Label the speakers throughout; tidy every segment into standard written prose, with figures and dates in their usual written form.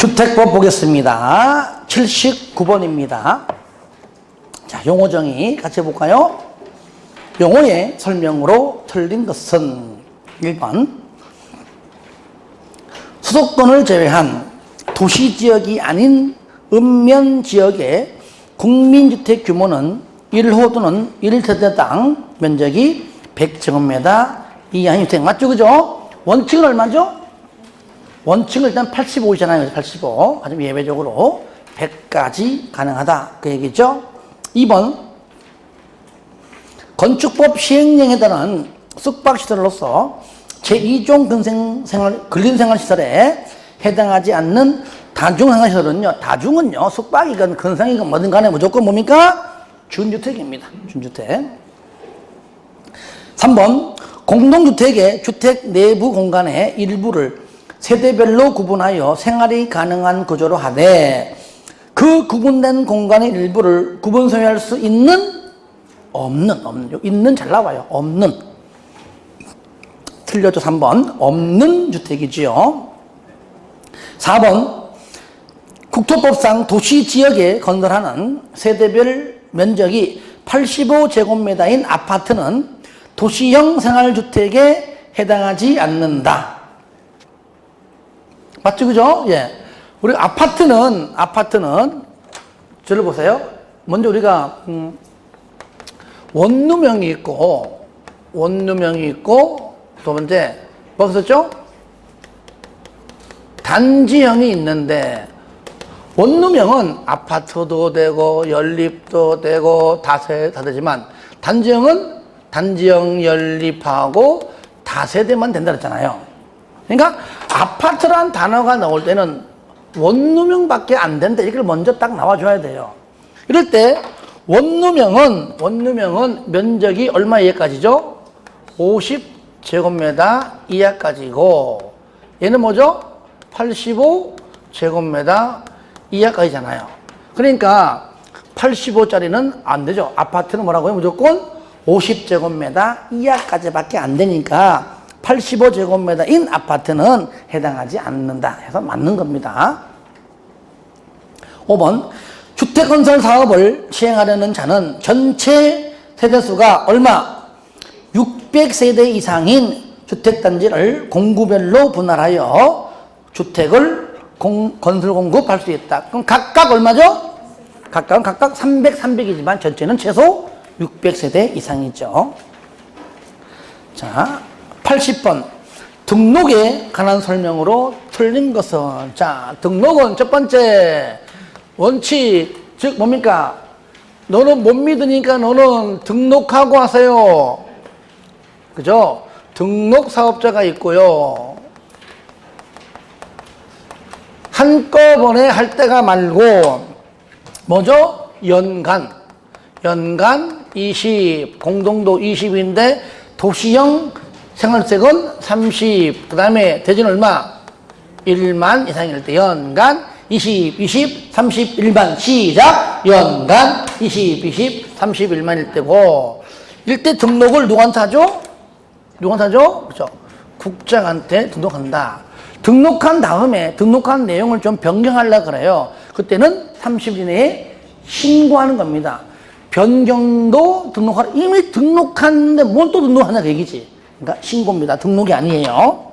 Speaker 1: 주택법 보겠습니다. 79번입니다. 자, 용어 정의 같이 해볼까요? 용어의 설명으로 틀린 것은 1번 수도권을 제외한 도시지역이 아닌 읍면지역의 국민주택 규모는 1호 또는 1세대당 면적이 100제곱미터 이하인 주택. 맞죠? 그죠? 원칙은 얼마죠? 원칙은 일단 85이잖아요. 85. 하지만 예외적으로 100까지 가능하다. 그 얘기죠. 2번. 건축법 시행령에 따른 숙박시설로서 제2종 근린생활시설에 해당하지 않는 다중생활시설은요. 다중은요. 숙박이건 근생이건 뭐든 간에 무조건 뭡니까? 준주택입니다. 준주택. 3번. 공동주택의 주택 내부 공간의 일부를 세대별로 구분하여 생활이 가능한 구조로 하되 그 구분된 공간의 일부를 구분 소유할 수 있는 없는 있는 잘 나와요. 없는 틀렸죠. 3번 없는 주택이지요. 4번 국토법상 도시지역에 건설하는 세대별 면적이 85제곱미터인 아파트는 도시형 생활주택에 해당하지 않는다. 맞죠? 그죠? 예. 우리 아파트는, 저를 보세요. 먼저 우리가, 원룸형이 있고, 두 번째, 뭐 썼죠? 단지형이 있는데, 원룸형은 아파트도 되고, 연립도 되고, 다 되지만, 단지형은 단지형 연립하고, 다세대만 된다 그랬잖아요. 그러니까 아파트란 단어가 나올 때는 원룸형밖에 안 된다. 이걸 먼저 딱 나와줘야 돼요. 이럴 때 원룸형은 면적이 얼마 이하까지죠? 50제곱미터 이하까지고 얘는 뭐죠? 85제곱미터 이하까지잖아요. 그러니까 85짜리는 안 되죠. 아파트는 뭐라고요? 무조건 50제곱미터 이하까지밖에 안 되니까 85제곱미터인 아파트는 해당하지 않는다 해서 맞는 겁니다. 5번 주택건설 사업을 시행하려는 자는 전체 세대수가 얼마? 600세대 이상인 주택단지를 공구별로 분할하여 주택을 건설 공급할 수 있다. 그럼 각각 얼마죠? 각각은 각각 300이지만 전체는 최소 600세대 이상이죠. 자, 80번 등록에 관한 설명으로 틀린 것은 자 등록은 첫 번째 원칙 즉 뭡니까? 너는 못 믿으니까 너는 등록하고 하세요. 그죠? 등록 사업자가 있고요. 한꺼번에 할 때가 말고 뭐죠? 연간 20 공동도 20인데 도시형 생활주택은 30, 그 다음에 대지는 얼마? 1만 이상일 때 연간 20, 30, 1만 시작! 연간 20, 30, 1만일 때고 이때 등록을 누구한테 하죠? 그렇죠? 국장한테 등록한다. 등록한 다음에 등록한 내용을 좀 변경하려고 그래요. 그때는 30일 이내에 신고하는 겁니다. 변경도 등록하라. 이미 등록하는데 뭘 또 등록하냐 그 얘기지. 그러니까 신고입니다. 등록이 아니에요.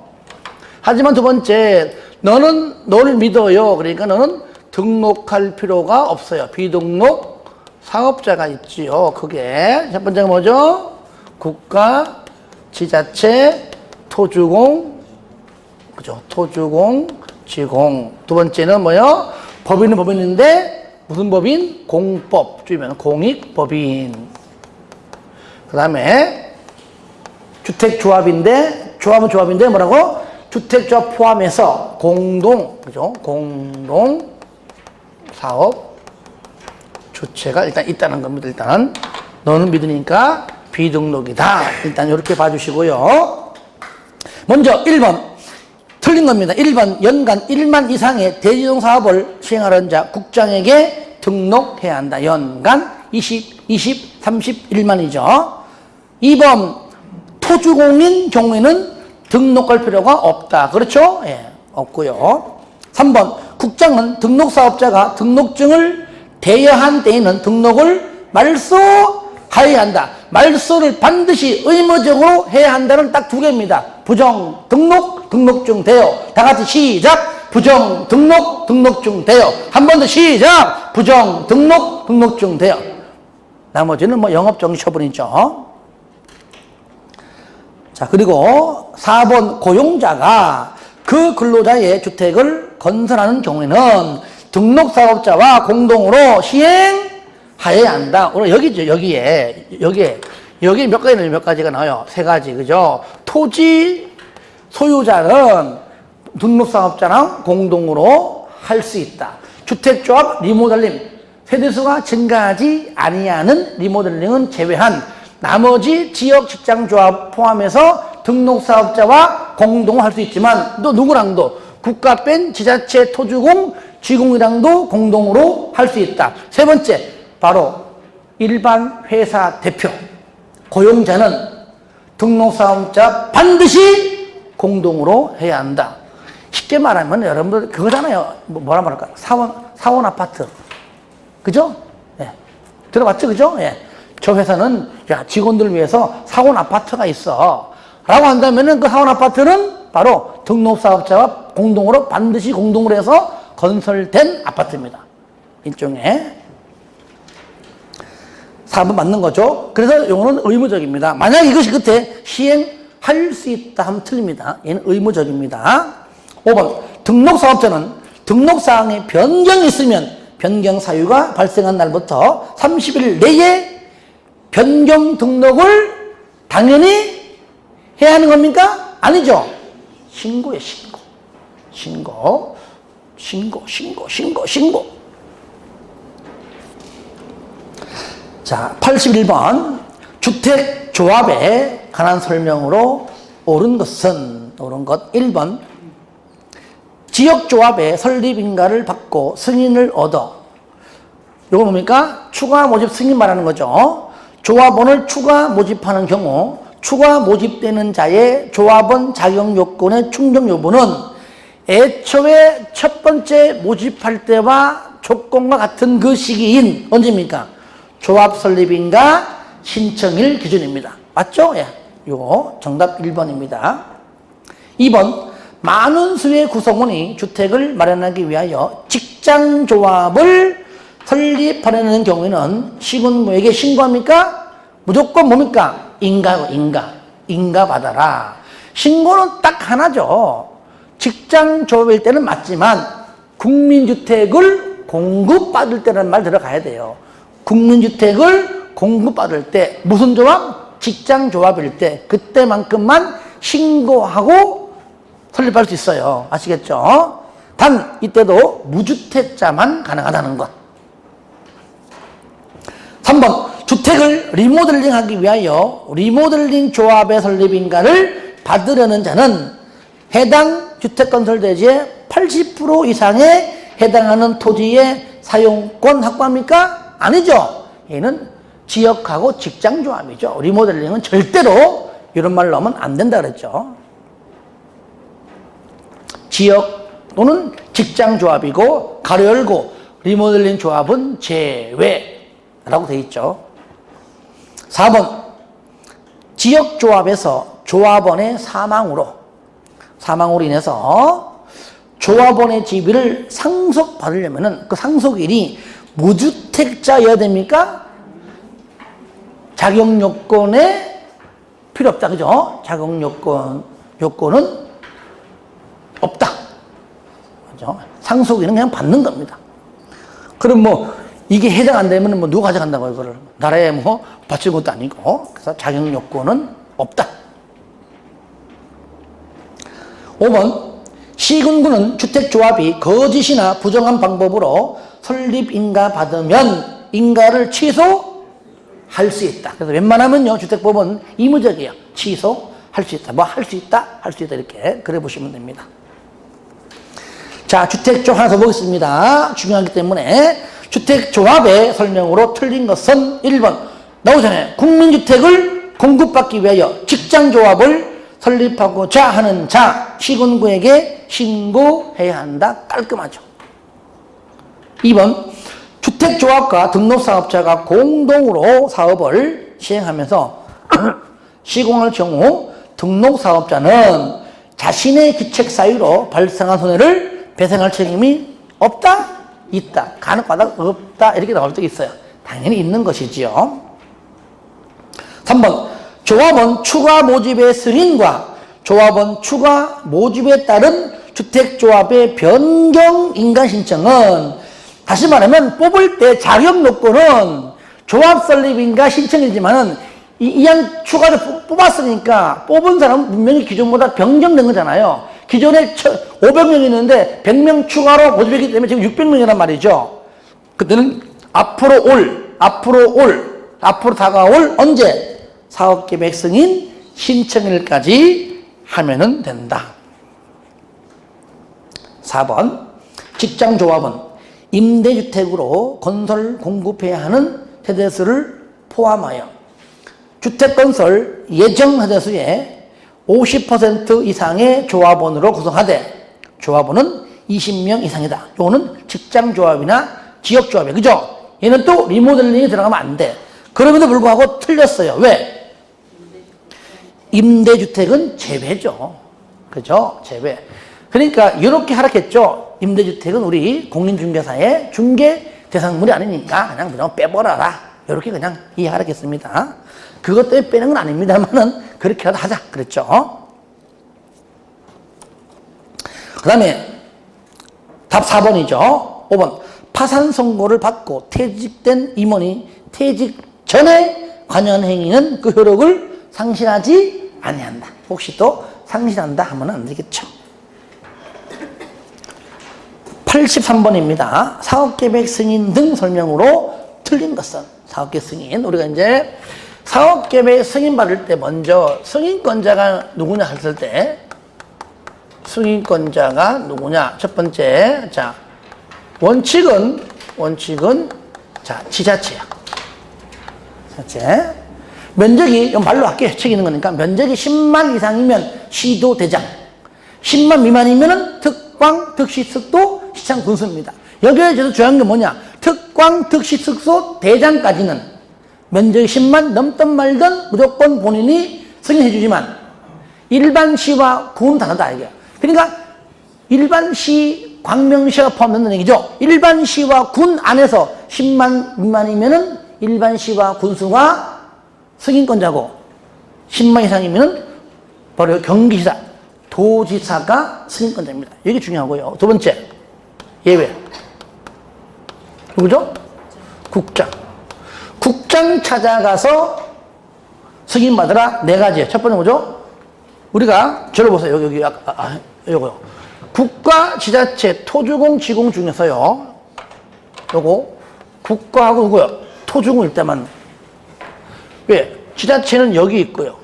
Speaker 1: 하지만 두 번째, 너를 믿어요. 그러니까 너는 등록할 필요가 없어요. 비등록 사업자가 있지요. 그게 첫 번째가 뭐죠? 국가, 지자체, 토주공, 그죠? 토주공, 지공. 두 번째는 뭐요? 법인은 법인인데 무슨 법인? 공법. 줄이면 공익법인. 그 다음에 주택조합인데, 조합은 조합인데 뭐라고? 주택조합 포함해서 그죠? 공동 사업 주체가 일단 있다는 겁니다. 일단 너는 믿으니까 비등록이다. 일단 이렇게 봐주시고요. 먼저 1번 틀린 겁니다. 1번 연간 1만 이상의 대지동 사업을 시행하려는 자 국장에게 등록해야 한다. 연간 20, 31만이죠. 2번 토주공인 경우에는 등록할 필요가 없다. 그렇죠? 예, 없고요. 3번 국장은 등록사업자가 등록증을 대여한 때에는 등록을 말소하여야 한다. 말소를 반드시 의무적으로 해야 한다는 딱 두 개입니다. 부정 등록, 등록증 대여. 다 같이 시작. 부정 등록, 등록증 대여. 한 번 더 시작. 부정 등록, 등록증 대여. 나머지는 뭐 영업정지 처분이죠. 자, 그리고 4번 고용자가 그 근로자의 주택을 건설하는 경우에는 등록사업자와 공동으로 시행하여야 한다. 오늘 여기죠, 여기에 몇 가지가 나와요? 3가지, 그죠? 토지 소유자는 등록사업자랑 공동으로 할 수 있다. 주택조합 리모델링, 세대수가 증가하지 아니하는 리모델링은 제외한 나머지 지역 직장조합 포함해서 등록사업자와 공동으로 할 수 있지만 또 누구랑도 국가 뺀 지자체 토주공 지공이랑도 공동으로 할 수 있다. 세 번째, 바로 일반 회사 대표 고용자는 등록사업자 반드시 공동으로 해야 한다. 쉽게 말하면 여러분들 그거잖아요. 뭐라 말할까? 사원 아파트. 그죠? 예. 들어봤죠? 그죠? 예. 저 회사는 야, 직원들을 위해서 사원 아파트가 있어. 라고 한다면은 그 사원 아파트는 바로 등록사업자와 공동으로 반드시 공동으로 해서 건설된 아파트입니다. 일종의 4번 맞는 거죠. 그래서 요거는 의무적입니다. 만약 이것이 끝에 시행할 수 있다 하면 틀립니다. 얘는 의무적입니다. 5번 등록사업자는 등록사항에 변경이 있으면 변경 사유가 발생한 날부터 30일 내에 변경 등록을 당연히 해야 하는 겁니까? 아니죠. 신고에 신고. 자, 81번 주택조합에 관한 설명으로 옳은 것 1번 지역조합의 설립인가를 받고 승인을 얻어. 이거 뭡니까? 추가 모집 승인 말하는 거죠. 조합원을 추가 모집하는 경우 추가 모집되는 자의 조합원 자격 요건의 충족 여부는 애초에 첫 번째 모집할 때와 조건과 같은 그 시기인 언제입니까? 조합 설립인가 신청일 기준입니다. 맞죠? 예. 요거 정답 1번입니다. 2번 많은 수의 구성원이 주택을 마련하기 위하여 직장조합을 설립하려는 경우에는 시군구에게 신고합니까? 무조건 뭡니까? 인가 받아라. 신고는 딱 하나죠. 직장조합일 때는 맞지만 국민주택을 공급받을 때라는 말 들어가야 돼요. 국민주택을 공급받을 때 무슨 조합? 직장조합일 때 그때만큼만 신고하고 설립할 수 있어요. 아시겠죠? 단 이때도 무주택자만 가능하다는 것. 3번 주택을 리모델링하기 위하여 리모델링 조합의 설립인가를 받으려는 자는 해당 주택건설대지의 80% 이상에 해당하는 토지의 사용권 확보합니까? 아니죠. 얘는 지역하고 직장조합이죠. 리모델링은 절대로 이런 말 넣으면 안 된다 그랬죠. 지역 또는 직장조합이고 가로 열고 리모델링 조합은 제외라고 되어 있죠. 4번 지역조합에서 조합원의 사망으로 인해서 조합원의 지위를 상속받으려면은 그 상속인이 무주택자여야 됩니까? 자격 요건에 필요 없다. 그죠? 자격 요건은 없다. 그죠? 상속인은 그냥 받는 겁니다. 그럼 뭐 이게 해당 안 되면 뭐 누가 가져간다고요, 이거를. 나라에 뭐 바칠 것도 아니고. 그래서 자격 요건은 없다. 5번 시군구는 주택조합이 거짓이나 부정한 방법으로 설립인가 받으면 인가를 취소할 수 있다. 그래서 웬만하면요 주택법은 의무적이에요. 취소할 수 있다. 뭐 할 수 있다? 할 수 있다 이렇게 그래 보시면 됩니다. 자, 주택조합 하나 더 보겠습니다. 중요하기 때문에 주택조합의 설명으로 틀린 것은 1번 나오잖아요. 국민주택을 공급받기 위하여 직장조합을 설립하고자 하는 자 시군구에게 신고해야 한다. 깔끔하죠. 2번 주택조합과 등록사업자가 공동으로 사업을 시행하면서 시공할 경우 등록사업자는 자신의 기책 사유로 발생한 손해를 배상할 책임이 없다? 있다. 가능하다? 없다. 이렇게 나올 때 있어요. 당연히 있는 것이지요. 3번 조합원 추가 모집의 승인과 조합원 추가 모집에 따른 주택조합의 변경 인가 신청은 다시 말하면 뽑을 때 자격 요건은 조합 설립인가 신청이지만은 이안 추가로 뽑았으니까 뽑은 사람은 분명히 기존보다 변경된 거잖아요. 기존에 500명 있는데 100명 추가로 모집했기 때문에 지금 600명이란 말이죠. 그때는 앞으로 다가올 언제? 사업계획 승인 신청일까지 하면은 된다. 4번 직장조합은 임대주택으로 건설 공급해야 하는 세대수를 포함하여 주택건설 예정 세대수의 50% 이상의 조합원으로 구성하되 조합원은 20명 이상이다. 요거는 직장조합이나 지역조합이에요. 그죠? 얘는 또 리모델링이 들어가면 안 돼. 그럼에도 불구하고 틀렸어요. 왜? 임대주택은 제외죠. 그죠? 제외. 그러니까 이렇게 하락했죠. 임대주택은 우리 공인중개사의 중개 대상물이 아니니까 그냥 무조건 빼버려라. 이렇게 그냥 이해하겠습니다. 그것 때문에 빼는 건 아닙니다만은 그렇게라도 하자. 그랬죠. 그 다음에 답 4번이죠. 5번 파산 선고를 받고 퇴직된 임원이 퇴직 전에 관여한 행위는 그 효력을 상실하지 아니한다. 혹시 또 상실한다 하면 안 되겠죠. 83번입니다. 사업계획 승인 등 설명으로 틀린 것은 사업계획 승인. 우리가 이제 사업계획 승인 받을 때 먼저 승인권자가 누구냐 했을 때 승인권자가 누구냐. 첫 번째, 자, 원칙은 자, 지자체야. 지자체. 면적이, 말로 할게요. 책 있는 거니까. 면적이 10만 이상이면 시도 대장. 10만 미만이면은 특광, 특시특도, 시청 군수입니다. 여기에 저도 중요한 게 뭐냐. 특광, 특시특소, 대장까지는 면적이 10만 넘든 말든 무조건 본인이 승인해주지만 일반 시와 군 다르다 이게. 그러니까 일반 시, 광명시가 포함된다는 얘기죠. 일반 시와 군 안에서 10만 미만이면은 일반 시와 군수가 승인권자고 10만 이상이면은 바로 경기지사, 도지사가 승인권자입니다. 이게 중요하고요. 두 번째 예외. 누구죠? 국장. 국장 찾아가서 승인받으라. 네 가지예요. 첫 번째 뭐죠? 우리가 저를 보세요. 여기 요거요. 국가, 지자체, 토주공, 지공 중에서요. 요거 국가하고 누구요? 토주공일 때만. 왜? 지자체는 여기 있고요.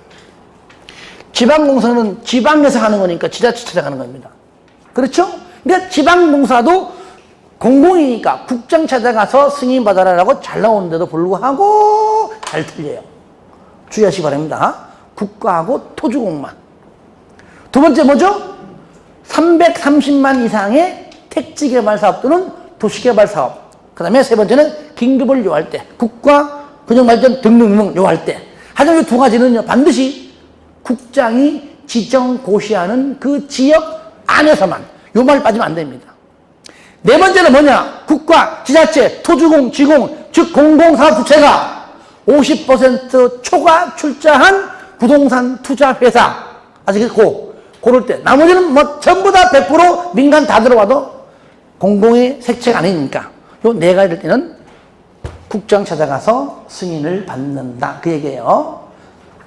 Speaker 1: 지방공사는 지방에서 하는 거니까 지자체 찾아가는 겁니다. 그렇죠? 그러니까 지방공사도 공공이니까 국장 찾아가서 승인받아라라고 잘 나오는데도 불구하고 잘 틀려요. 주의하시기 바랍니다. 국가하고 토주공만. 두 번째 뭐죠? 330만 이상의 택지개발사업 또는 도시개발사업. 그 다음에 세 번째는 긴급을 요할 때, 국가 근역발전 등등 요할 때. 하지만 이 두 가지는요, 반드시 국장이 지정고시하는 그 지역 안에서만. 요 말 빠지면 안 됩니다. 네 번째는 뭐냐? 국가, 지자체, 토주공, 지공, 즉 공공사업주체가 50% 초과 출자한 부동산 투자회사. 아시겠고? 고를 때. 나머지는 뭐 전부 다 100% 민간 다 들어와도 공공의 색채가 아니니까. 요 네 가지 될 때는 국장 찾아가서 승인을 받는다. 그 얘기예요.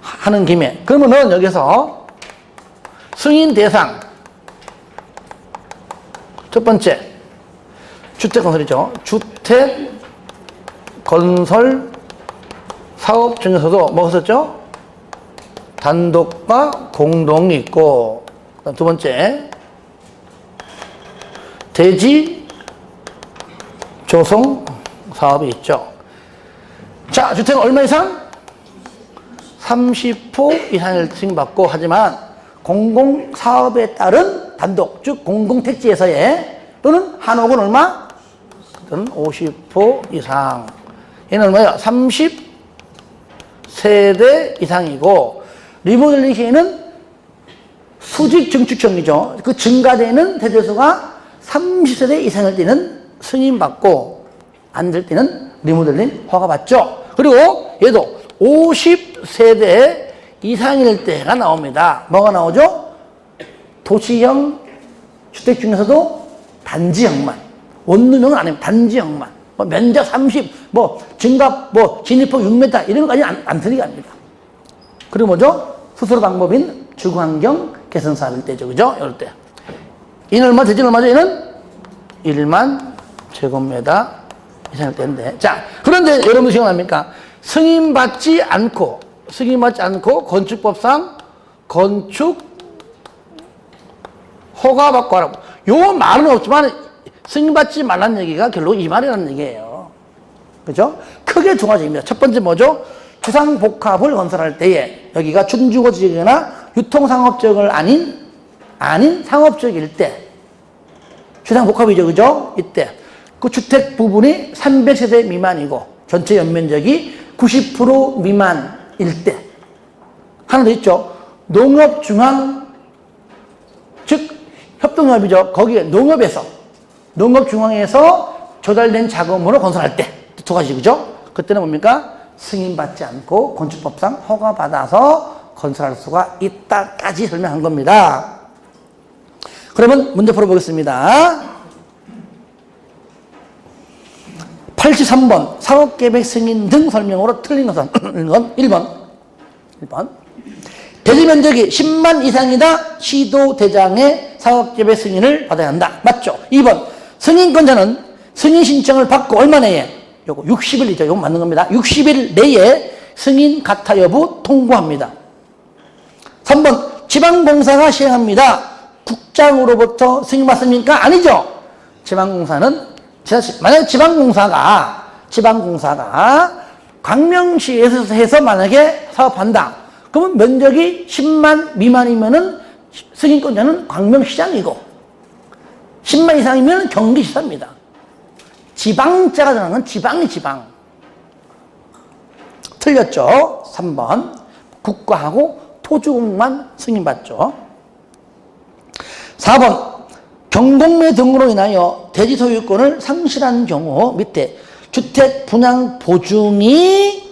Speaker 1: 하는 김에. 그러면은 여기서 승인 대상. 첫 번째. 주택건설이죠. 주택건설 사업 중에서도 뭐 썼죠? 단독과 공동이 있고, 두 번째, 대지 조성 사업이 있죠. 자, 주택은 얼마 이상? 30% 이상을 승인받고, 하지만 공공사업에 따른 단독, 즉 공공택지에서의 또는 한옥은 얼마? 어쨌든 50% 이상. 얘는 뭐야? 30세대 이상이고, 리모델링 시에는 수직 증축형이죠. 그 증가되는 대대수가 30세대 이상일 때는 승인받고, 안 될 때는 리모델링 허가받죠. 그리고 얘도 50세대 이상일 때가 나옵니다. 뭐가 나오죠? 도시형 주택 중에서도 단지형만, 원룸형은 아닙니다. 단지형만. 뭐 면적 30, 증갑, 진입폭 6m 이런 거까지 안 들리게 합니다. 그리고 뭐죠? 수수료 방법인 주거환경 개선 사업일 때죠. 그죠? 이럴 때. 얘는 얼마, 대지는 얼마죠? 얘는 1만 제곱미터 이상일 때인데. 자, 그런데 여러분 생각납니까? 승인받지 않고 건축법상 건축 허가받고 하라고. 요 말은 없지만 승인받지 말라는 얘기가 결국 이 말이라는 얘기예요. 그죠? 크게 두 가지입니다. 첫 번째 뭐죠? 주상복합을 건설할 때에 여기가 준주거 지역이나 유통상업지역을 아닌 상업지역일 때 주상복합이죠. 그죠? 이때 그 주택 부분이 300세대 미만이고 전체 연면적이 90% 미만일 때 하나 더 있죠. 농업중앙 즉 협동조합이죠. 거기에 농업중앙에서 조달된 자금으로 건설할 때 두 가지 그죠? 그때는 뭡니까? 승인받지 않고 건축법상 허가받아서 건설할 수가 있다까지 설명한 겁니다. 그러면 문제 풀어보겠습니다. 83번 사업계획 승인 등 설명으로 틀린 것은 1번 대지 면적이 10만 이상이다. 시도대장의 사업계획 승인을 받아야 한다. 맞죠? 2번 승인권자는 승인 신청을 받고 얼마 내에? 요거 60일이죠. 요거 맞는 겁니다. 60일 내에 승인 가타 여부 통보합니다. 3번 지방공사가 시행합니다. 국장으로부터 승인 받습니까? 아니죠. 지방공사는 만약에 지방공사가 광명시에서 해서 만약에 사업한다. 그러면 면적이 10만 미만이면은 승인권자는 광명시장이고 10만 이상이면 경기시사입니다. 지방자가 정하는 건 지방. 틀렸죠? 3번. 국가하고 토지공만 승인받죠. 4번. 경공매 등으로 인하여 대지 소유권을 상실한 경우 밑에 주택 분양 보증이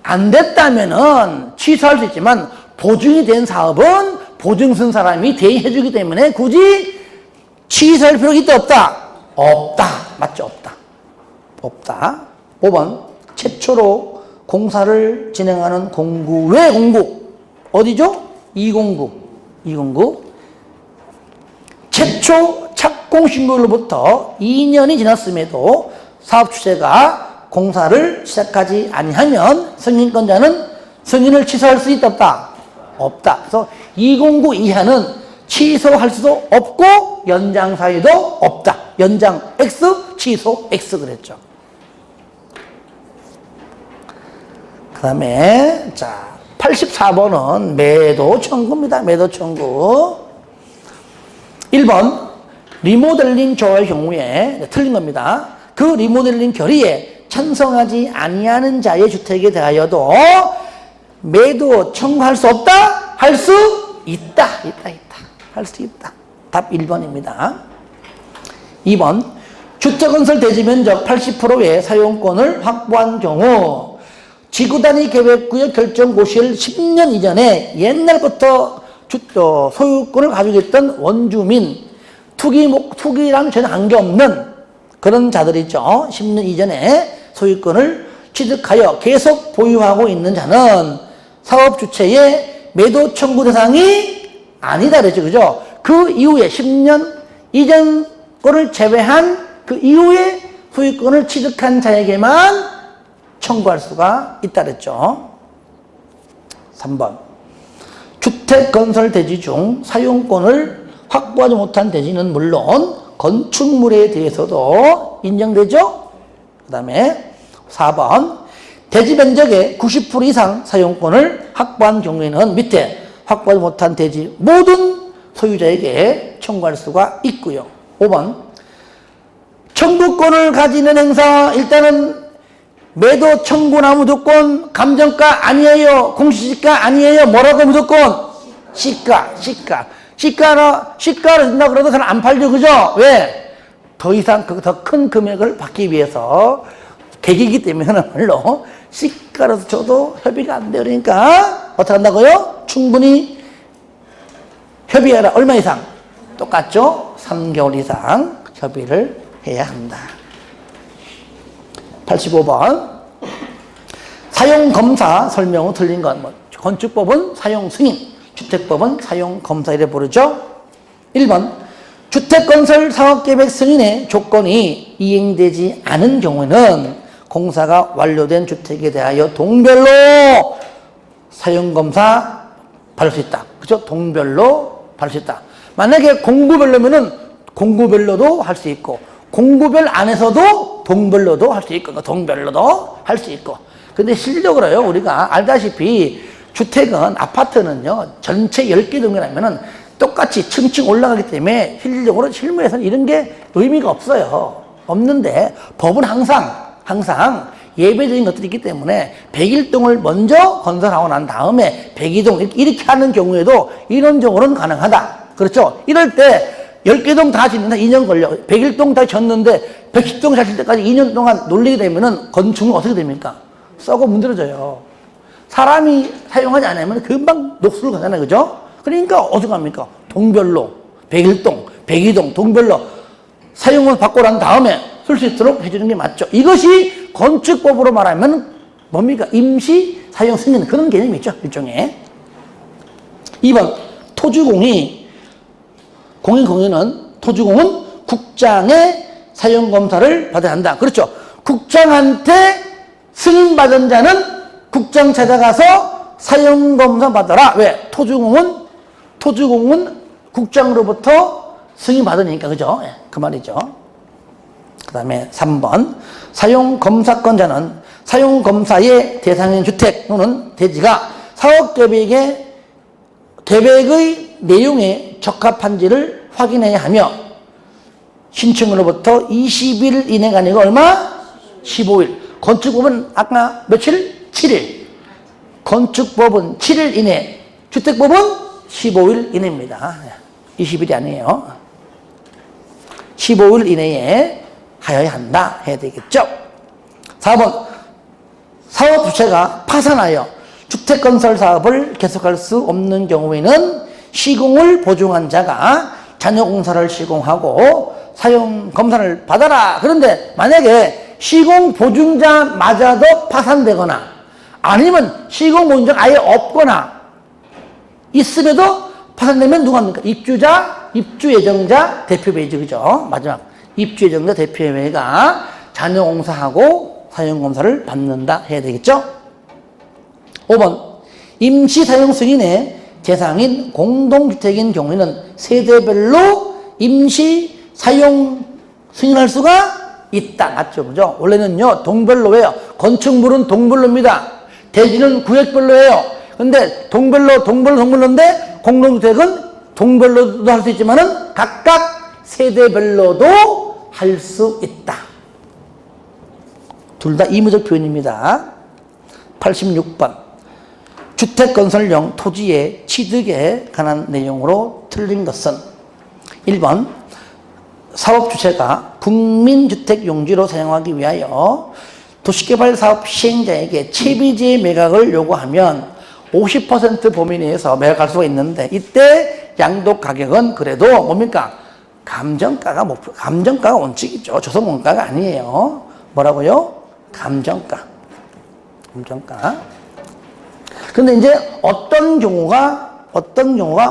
Speaker 1: 안 됐다면은 취소할 수 있지만 보증이 된 사업은 보증 쓴 사람이 대행해주기 때문에 굳이 취소할 필요가 있다 없다? 없다. 맞죠? 없다. 5번 최초로 공사를 진행하는 공구. 왜 공구? 어디죠? 209. 최초 착공 신고로부터 2년이 지났음에도 사업 주체가 공사를 시작하지 아니하면 승인권자는 승인을 취소할 수 있다 없다? 없다. 그래서 209 이하는 취소할 수도 없고 연장 사유도 없다. 연장 X, 취소 X 그랬죠. 그 다음에 자 84번은 매도 청구입니다. 매도 청구. 1번 리모델링 조합의 경우에 틀린 겁니다. 그 리모델링 결의에 찬성하지 아니하는 자의 주택에 대하여도 매도 청구할 수 없다? 할 수 있다. 할 수 있다. 답 1번입니다. 2번 주택건설 대지 면적 80%의 사용권을 확보한 경우 지구단위 계획구역 결정 고시일 10년 이전에 옛날부터 소유권을 가지고 있던 원주민, 투기랑 전혀 관계없는 그런 자들이 있죠. 10년 이전에 소유권을 취득하여 계속 보유하고 있는 자는 사업 주체의 매도 청구 대상이 아니다 그랬죠. 그죠? 그 이후에 10년 이전 거를 제외한 그 이후에 소유권을 취득한 자에게만 청구할 수가 있다 그랬죠. 3번 주택 건설 대지 중 사용권을 확보하지 못한 대지는 물론 건축물에 대해서도 인정되죠. 그 다음에 4번 대지 면적의 90% 이상 사용권을 확보한 경우에는 밑에 확보하지 못한 대지 모든 소유자에게 청구할 수가 있고요. 5번 청구권을 가지는 행사, 일단은 매도 청구나 무조건 감정가 아니에요. 공시지가 아니에요. 뭐라고 무조건? 시가로 준다 그래도 잘 안 팔죠. 그죠? 왜? 더 이상 더 큰 금액을 받기 위해서 계기이기 때문에야말로 시가로 줘도 협의가 안 돼요. 그러니까 어떻게 한다고요? 충분히 협의해라. 얼마 이상? 똑같죠? 3개월 이상 협의를 해야 한다. 85번. 사용검사 설명 후 틀린 건 뭐, 건축법은 사용승인, 주택법은 사용검사 이래 부르죠. 1번. 주택건설 사업계획 승인의 조건이 이행되지 않은 경우에는 공사가 완료된 주택에 대하여 동별로 사용검사 받을 수 있다. 그죠? 동별로 받을 수 있다. 만약에 공구별로면은 공구별로도 할 수 있고, 공구별 안에서도 동별로도 할 수 있고, 동별로도 할 수 있고. 근데 실질적으로요, 우리가 알다시피 주택은, 아파트는요, 전체 10개 동이라면은 똑같이 층층 올라가기 때문에 실질적으로 실무에서는 이런 게 의미가 없어요. 없는데 법은 항상 예배적인 것들이 있기 때문에 101동을 먼저 건설하고 난 다음에 102동 이렇게 하는 경우에도 이론적으로는 가능하다. 그렇죠? 이럴 때 10개 동 다 짓는데 2년 걸려. 101동 다 졌는데 110동 잤을 때까지 2년 동안 놀리게 되면은 건축은 어떻게 됩니까? 썩어 문드러져요. 사람이 사용하지 않으면 금방 녹슬고 가잖아요. 그죠? 그러니까 어떻게 합니까? 동별로 101동, 102동 동별로 사용을 받고 난 다음에 쓸 수 있도록 해주는 게 맞죠. 이것이 건축법으로 말하면 뭡니까? 임시 사용 승인 그런 개념이 있죠. 일종의. 2번. 토주공은 국장의 사용검사를 받아야 한다. 그렇죠. 국장한테 승인받은 자는 국장 찾아가서 사용검사 받아라. 왜? 토주공은 국장으로부터 승인받으니까. 그죠? 그 말이죠. 그 다음에 3번. 사용검사권자는 사용검사의 대상인 주택 또는 대지가 사업계획의 내용에 적합한지를 확인해야 하며 신청으로부터 20일 이내가 아니고 얼마? 15일. 건축법은 아까 며칠? 7일. 건축법은 7일 이내, 주택법은 15일 이내입니다. 20일이 아니에요. 15일 이내에 하여야 한다 해야 되겠죠. 4번. 사업 주체가 파산하여 주택건설 사업을 계속할 수 없는 경우에는 시공을 보증한 자가 잔여공사를 시공하고 사용검사를 받아라. 그런데 만약에 시공 보증자마저도 파산되거나 아니면 시공 보증자가 아예 없거나 있음에도 파산되면 누가 합니까? 입주자, 입주예정자, 대표배지. 그죠? 마지막. 입주예정자, 대표배가 잔여공사하고 사용검사를 받는다 해야 되겠죠? 5번. 임시사용승인의 대상인 공동주택인 경우에는 세대별로 임시사용 승인할 수가 있다. 맞죠? 그죠? 원래는요, 동별로예요. 건축물은 동별로입니다. 대지는 구역별로예요. 근데 동별로인데 공동주택은 동별로도 할 수 있지만은 각각 세대별로도 할 수 있다. 둘 다 의무적 표현입니다. 86번. 주택건설용 토지의 취득에 관한 내용으로 틀린 것은 1번. 사업주체가 국민주택용지로 사용하기 위하여 도시개발사업 시행자에게 채비지의 매각을 요구하면 50% 범위 내에서 매각할 수가 있는데 이때 양도가격은 그래도 뭡니까? 감정가가 원칙이죠. 조성원가가 아니에요. 뭐라고요? 감정가. 근데 이제 어떤 경우가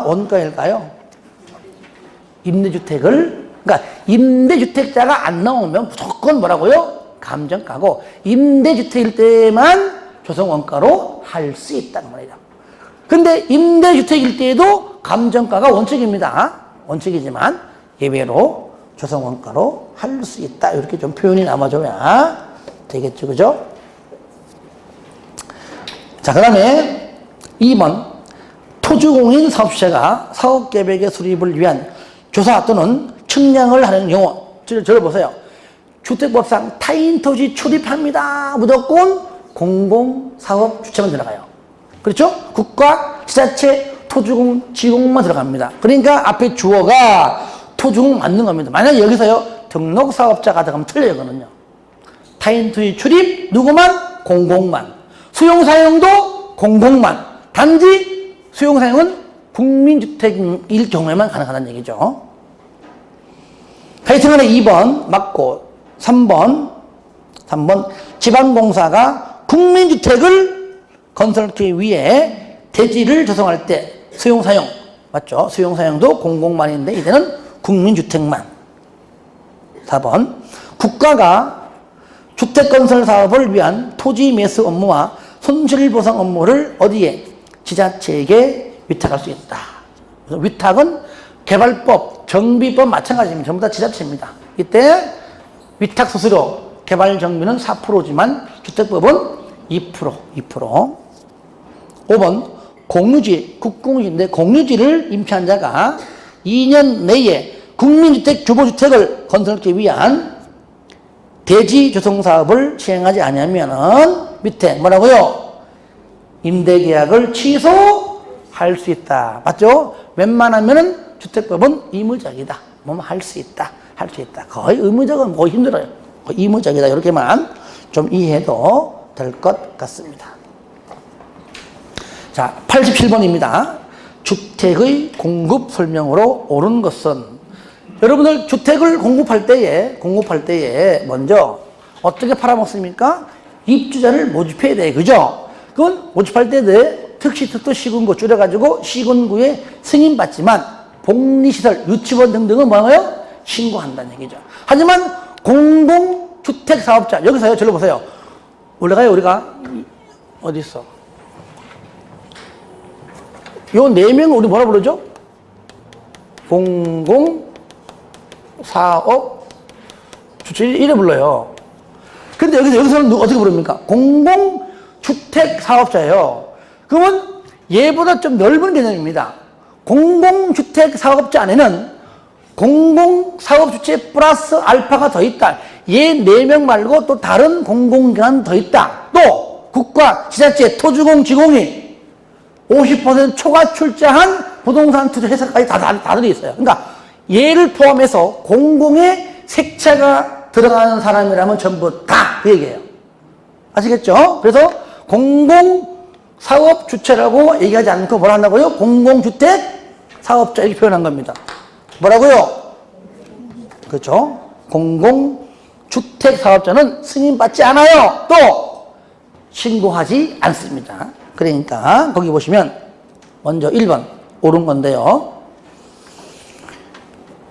Speaker 1: 원가일까요? 그러니까 임대주택자가 안 나오면 무조건 뭐라고요? 감정가고 임대주택일 때만 조성원가로 할 수 있다는 말이죠. 근데 임대주택일 때에도 감정가가 원칙이지만 예외로 조성원가로 할 수 있다. 이렇게 좀 표현이 남아줘야 되겠죠. 그죠? 자, 그 다음에 2번. 토주공인 사업주체가 사업계획의 수립을 위한 조사 또는 측량을 하는 경우. 저를 보세요. 주택법상 타인 토지 출입합니다. 무조건 공공사업 주체만 들어가요. 그렇죠? 국가, 지자체, 토지공, 지공만 들어갑니다. 그러니까 앞에 주어가 토지공 맞는 겁니다. 만약에 여기서요, 등록사업자가 들어가면 틀려요, 이거는요. 타인 토지 출입, 누구만? 공공만. 수용사용도 공공만. 단지 수용사용은 국민주택일 경우에만 가능하다는 얘기죠. 하여튼간에 2번 맞고, 3번 지방공사가 국민주택을 건설하기 위해 대지를 조성할 때 수용사용, 맞죠? 수용사용도 공공만인데 이제는 국민주택만. 4번 국가가 주택건설 사업을 위한 토지 매수 업무와 손실보상 업무를 어디에? 지자체에게 위탁할 수 있다. 그래서 위탁은 개발법, 정비법 마찬가지입니다. 전부 다 지자체입니다. 이때 위탁 수수료, 개발 정비는 4%지만 주택법은 2%. 5번 공유지, 국공유지인데 공유지를 임차한 자가 2년 내에 국민주택, 주거주택을 건설하기 위한 대지 조성 사업을 시행하지 않으면은 밑에 뭐라고요? 임대계약을 취소할 수 있다. 맞죠? 웬만하면은 주택법은 의무적이다. 뭐 할 수 있다. 할 수 있다. 거의 의무적은 거의 힘들어요. 거의 의무적이다. 이렇게만 좀 이해해도 될 것 같습니다. 자, 87번입니다. 주택의 공급 설명으로 옳은 것은, 여러분들 주택을 공급할 때에 먼저 어떻게 팔아먹습니까? 입주자를 모집해야 돼. 그죠? 그건 모집할 때 특시, 특도, 시군구 줄여가지고 시군구에 승인받지만 복리시설, 유치원 등등은 뭐예요? 신고한다는 얘기죠. 하지만 공공주택사업자, 여기서요, 절로 보세요. 올라가요, 우리가. 어디 있어? 요 4명을 우리 뭐라 부르죠? 공공사업 주체, 이래 불러요. 근데 여기서는 어떻게 부릅니까? 공공주택사업자예요. 그러면 얘보다 좀 넓은 개념입니다. 공공주택사업자 안에는 공공사업주체 플러스 알파가 더 있다. 얘 4명 말고 또 다른 공공기관 더 있다. 또 국가, 지자체, 토지공, 지공이 50% 초과 출자한 부동산 투자 회사까지 다 들어있어요. 그러니까 얘를 포함해서 공공의 색채가 들어가는 사람이라면 전부 다 그 얘기예요. 아시겠죠? 그래서 공공사업 주체라고 얘기하지 않고 뭐라 한다고요? 공공주택 사업자 이렇게 표현한 겁니다. 뭐라고요? 그렇죠? 공공주택 사업자는 승인받지 않아요. 또 신고하지 않습니다. 그러니까 거기 보시면 먼저 1번 옳은 건데요.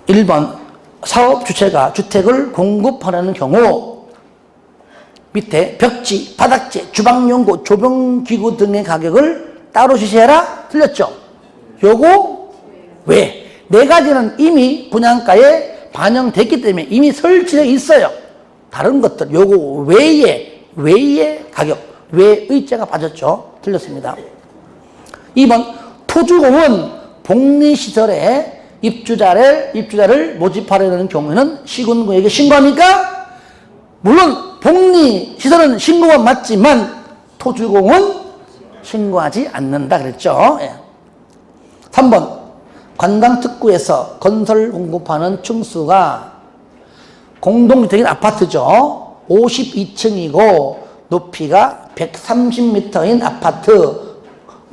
Speaker 1: 1번 사업 주체가 주택을 공급하려는 경우 밑에 벽지, 바닥재, 주방용구, 조명기구 등의 가격을 따로 지시해라. 틀렸죠? 요거 왜? 4가지는 이미 분양가에 반영됐기 때문에 이미 설치되어 있어요. 다른 것들 요거 외의 가격, 외의자가 빠졌죠. 틀렸습니다. 2번 토지공은 복리시설에 입주자를 모집하려는 경우에는 시군구에게 신고합니까? 물론 복리시설은 신고가 맞지만 토지공은 신고하지 않는다 그랬죠. 3번 관광특구에서 건설 공급하는 층수가 공동주택인 아파트죠. 52층이고 높이가 130m인 아파트,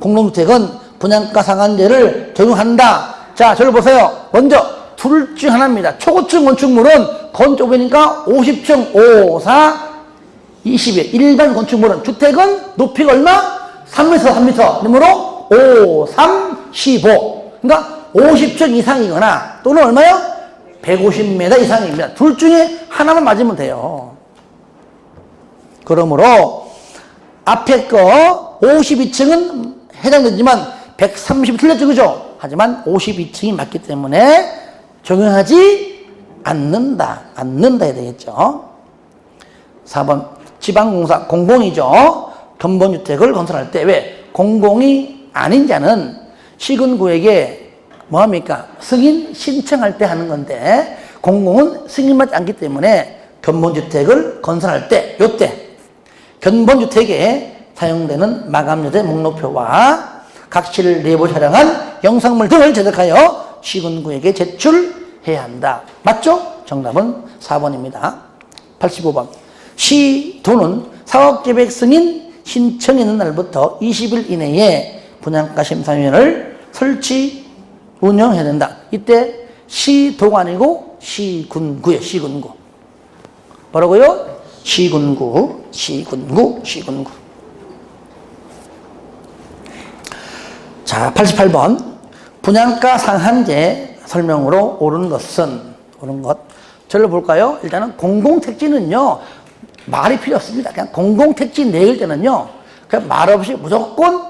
Speaker 1: 공동주택은 분양가 상한제를 적용한다. 자, 저를 보세요. 먼저 둘 중 하나입니다. 초고층 건축물은 건축이니까 50층 5, 4, 20에 일반 건축물은 주택은 높이가 얼마? 3m, 3m. 그러므로 5, 3, 15. 그러니까 50층 이상이거나 또는 얼마요? 150m 이상입니다. 둘 중에 하나만 맞으면 돼요. 그러므로 앞에 거 52층은 해당되지만 130이 틀렸죠, 그죠? 하지만 52층이 맞기 때문에 적용하지 않는다 해야 되겠죠. 4번 지방공사 공공이죠. 근본주택을 건설할 때 왜? 공공이 아닌 자는 시군구에게 뭐합니까? 승인 신청할 때 하는 건데 공공은 승인받지 않기 때문에 견본주택을 건설할 때, 요때 견본주택에 사용되는 마감료제 목록표와 각실 내부 촬영한 영상물 등을 제작하여 시군구에게 제출해야 한다. 맞죠? 정답은 4번입니다. 85번. 시도는 사업계획 승인 신청있는 날부터 20일 이내에 분양가 심사위원회를 설치 운영해야 된다. 이때 시도가 아니고 시군구예요. 시군구. 뭐라고요? 시군구. 자, 88번. 분양가 상한제 설명으로 옳은 것. 절로 볼까요? 일단은 공공택지는요, 말이 필요 없습니다. 그냥 공공택지 내일 때는요, 그냥 말 없이 무조건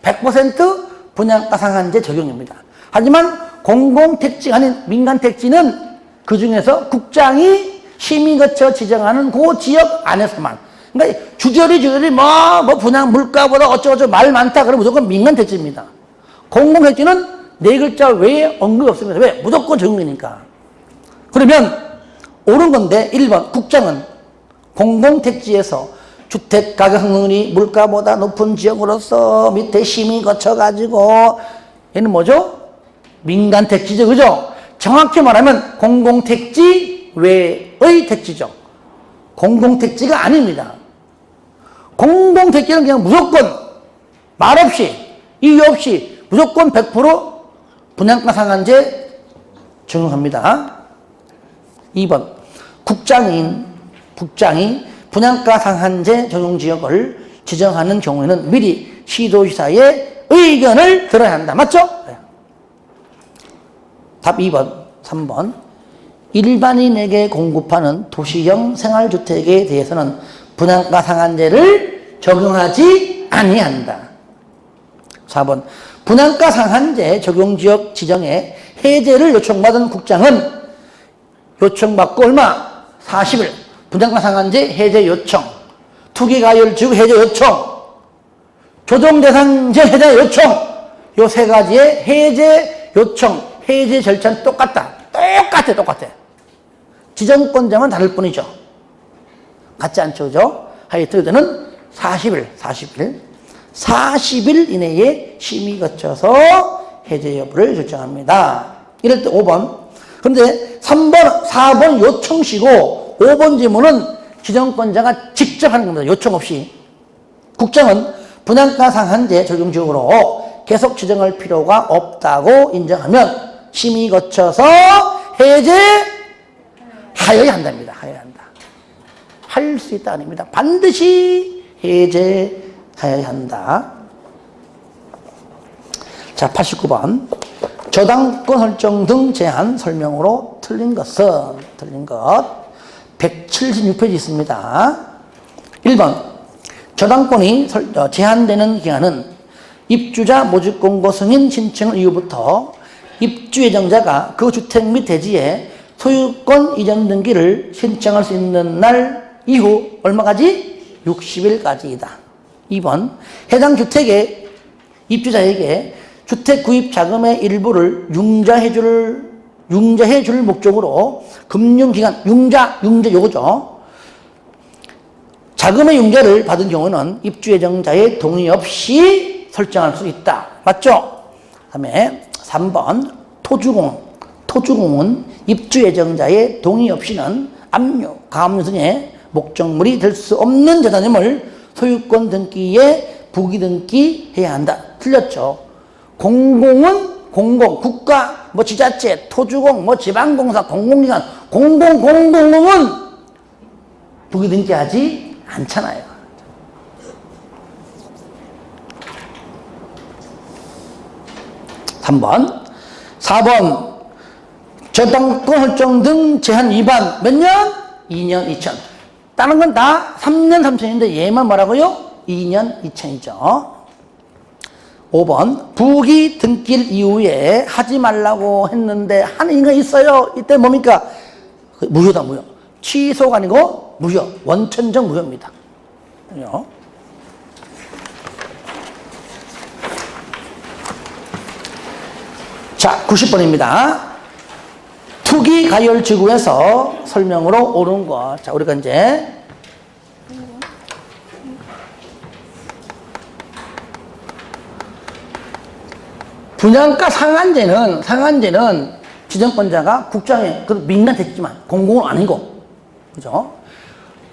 Speaker 1: 100% 분양가 상한제 적용입니다. 하지만 공공택지 아닌 민간택지는 그 중에서 국장이 심의 거쳐 지정하는 그 지역 안에서만. 그러니까 주저리 뭐 분양 물가보다 어쩌고저쩌고 말 많다. 그러면 무조건 민간택지입니다. 공공택지는 네 글자 외에 언급이 없습니다. 왜? 무조건 적용이니까. 그러면 옳은 건데 1번 국장은 공공택지에서 주택가격 흥분이 물가보다 높은 지역으로서 밑에 심의 거쳐가지고 얘는 뭐죠? 민간택지죠. 그죠? 정확히 말하면 공공택지 외의 택지죠. 공공택지가 아닙니다. 공공택지는 그냥 무조건 말없이 이유 없이 무조건 100% 분양가 상한제 적용합니다. 2번 국장이 분양가 상한제 적용 지역을 지정하는 경우에는 미리 시도지사의 의견을 들어야 한다. 맞죠? 답 2번, 3번. 일반인에게 공급하는 도시형 생활주택에 대해서는 분양가 상한제를 적용하지 아니한다. 4번. 분양가 상한제 적용지역 지정에 해제를 요청받은 국장은 요청받고 얼마? 40일. 분양가 상한제 해제 요청. 투기가율지구 해제 요청. 조정대상제 해제 요청. 요 세 가지의 해제 요청, 해제 절차는 똑같다. 똑같아. 지정권자만 다를 뿐이죠. 같지 않죠, 그죠? 하여튼 그때는 40일 이내에 심의 거쳐서 해제 여부를 결정합니다. 이럴 때 5번. 그런데 3번, 4번 요청시고 5번 질문은 지정권자가 직접 하는 겁니다. 요청 없이. 국장은 분양가 상한제 적용 지역으로 계속 지정할 필요가 없다고 인정하면 심의 거쳐서 해제하여야 한답니다. 할 수 있다 아닙니다. 반드시 해제하여야 한다. 자, 89번. 저당권 설정 등 제한 설명으로 틀린 것. 176페이지 있습니다. 1번. 저당권이 제한되는 기간은 입주자 모집 공고 승인 신청 이후부터 입주 예정자가 그 주택 및 대지에 소유권 이전 등기를 신청할 수 있는 날 이후 얼마까지? 60일까지이다. 2번. 해당 주택의 입주자에게 주택 구입 자금의 일부를 융자해 줄 목적으로 금융기관, 융자 요거죠. 자금의 융자를 받은 경우는 입주 예정자의 동의 없이 설정할 수 있다. 맞죠? 그 다음에 3번. 토주공은 입주 예정자의 동의 없이는 압류, 가압류 등의 목적물이 될 수 없는 재산임을 소유권 등기에 부기 등기해야 한다. 틀렸죠? 공공은 국가, 지자체, 토주공, 지방공사, 공공기관, 공공은 부기 등기하지 않잖아요. 3번. 4번. 저당권 설정 등 제한 위반 몇 년? 2년 2천. 다른 건 다 3년 3천인데 얘만 뭐라고요? 2년 2천이죠. 5번. 부기 등기일 이후에 하지 말라고 했는데 하는 인가 있어요. 이때 뭡니까? 무효다, 무효. 취소가 아니고 무효. 원천적 무효입니다. 무효. 자, 90번입니다. 투기 가열 지구에서 설명으로 옳은 것. 자, 우리가 이제 분양가 상한제는 지정권자가 국장에, 그 민간됐지만 공공은 아니고, 그죠?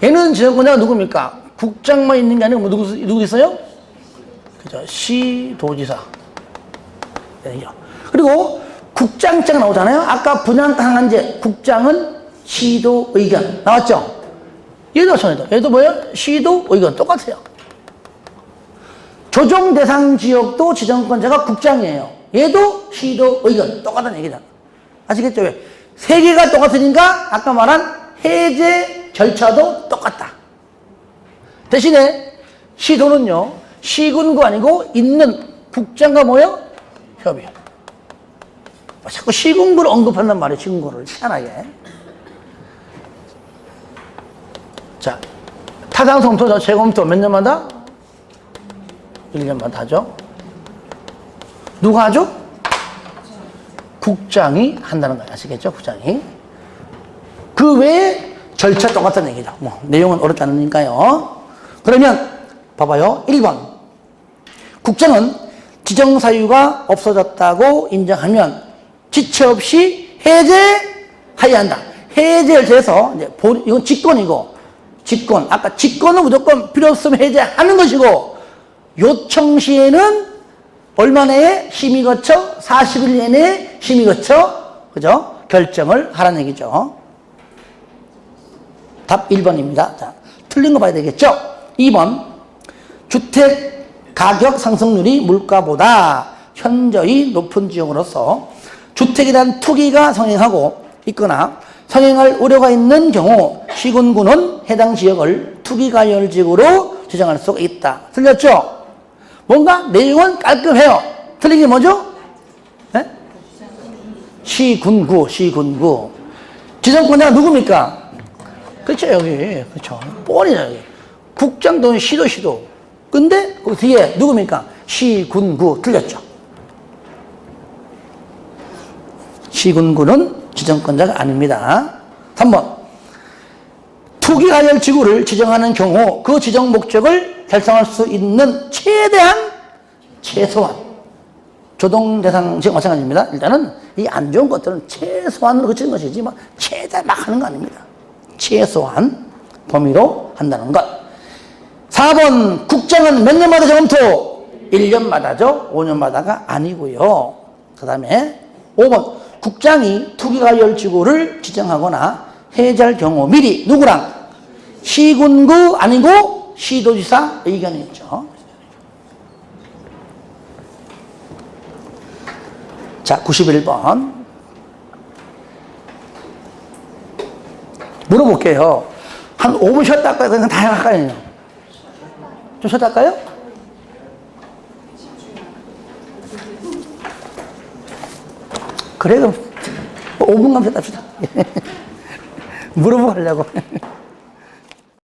Speaker 1: 얘는 지정권자가 누굽니까? 국장만 있는 게 아니고 누구 있어요? 그죠? 시도지사. 그리고 국장장 나오잖아요. 아까 분양가 상한제, 국장은 시도 의견 나왔죠? 얘도 마찬가지죠. 얘도 뭐예요? 시도 의견 똑같아요. 조정 대상 지역도 지정권자가 국장이에요. 얘도 시도 의견 똑같다는 얘기잖아. 아시겠죠? 왜? 세 개가 똑같으니까 아까 말한 해제 절차도 똑같다. 대신에 시도는요, 시군구 아니고 있는 국장과 뭐예요? 협의회. 자꾸 시군구를 언급한단 말이에요. 시군구를 희한하게. 자, 타당성토, 재검토 몇 년마다? 1년마다 하죠. 누가 하죠? 국장이 한다는 거예요. 아시겠죠? 국장이. 그 외에 절차 똑같다는 얘기죠. 뭐 내용은 어렵지 않으니까요. 그러면 봐봐요. 1번. 국장은 지정 사유가 없어졌다고 인정하면 지체 없이 해제해야 한다. 해제를 해서 이제 이건 직권이고, 직권. 아까 직권은 무조건 필요 없으면 해제하는 것이고, 요청 시에는 얼마 내에 심의 거쳐? 40일 내에 심의 거쳐, 그죠? 결정을 하라는 얘기죠. 답 1번입니다. 자, 틀린 거 봐야 되겠죠? 2번. 주택 가격 상승률이 물가보다 현저히 높은 지역으로서 주택에 대한 투기가 성행하고 있거나 성행할 우려가 있는 경우 시군구는 해당 지역을 투기가열지구로 지정할 수가 있다. 틀렸죠? 뭔가 내용은 깔끔해요. 틀린 게 뭐죠? 네? 시군구. 지정권자가 누굽니까? 그렇죠, 여기. 그렇죠. 뻔히죠, 여기. 국장 또는 시도. 근데 그 뒤에 누굽니까? 시군구. 틀렸죠. 시군구는 지정권자가 아닙니다. 3번. 투기가열지구를 지정하는 경우 그 지정 목적을 달성할 수 있는 최소한 조정 대상 지역 마찬가지입니다. 일단은 이 안 좋은 것들은 최소한으로 그치는 것이지 뭐 최대 막 하는 거 아닙니다. 최소한 범위로 한다는 것. 4번 국장은 몇 년마다 재검토? 1년마다죠. 5년마다가 아니고요. 그 다음에 5번 국장이 투기가열지구를 지정하거나 해제할 경우 미리 누구랑? 시군구 아니고 시도지사 의견이 있죠. 자, 91번. 물어볼게요. 한 5분 쉬었다 할까요? 그냥 다 할까요? 좀 쉬었다 할까요? 그래, 그럼 5분간 쉬었다 합시다. 물어보고 하려고.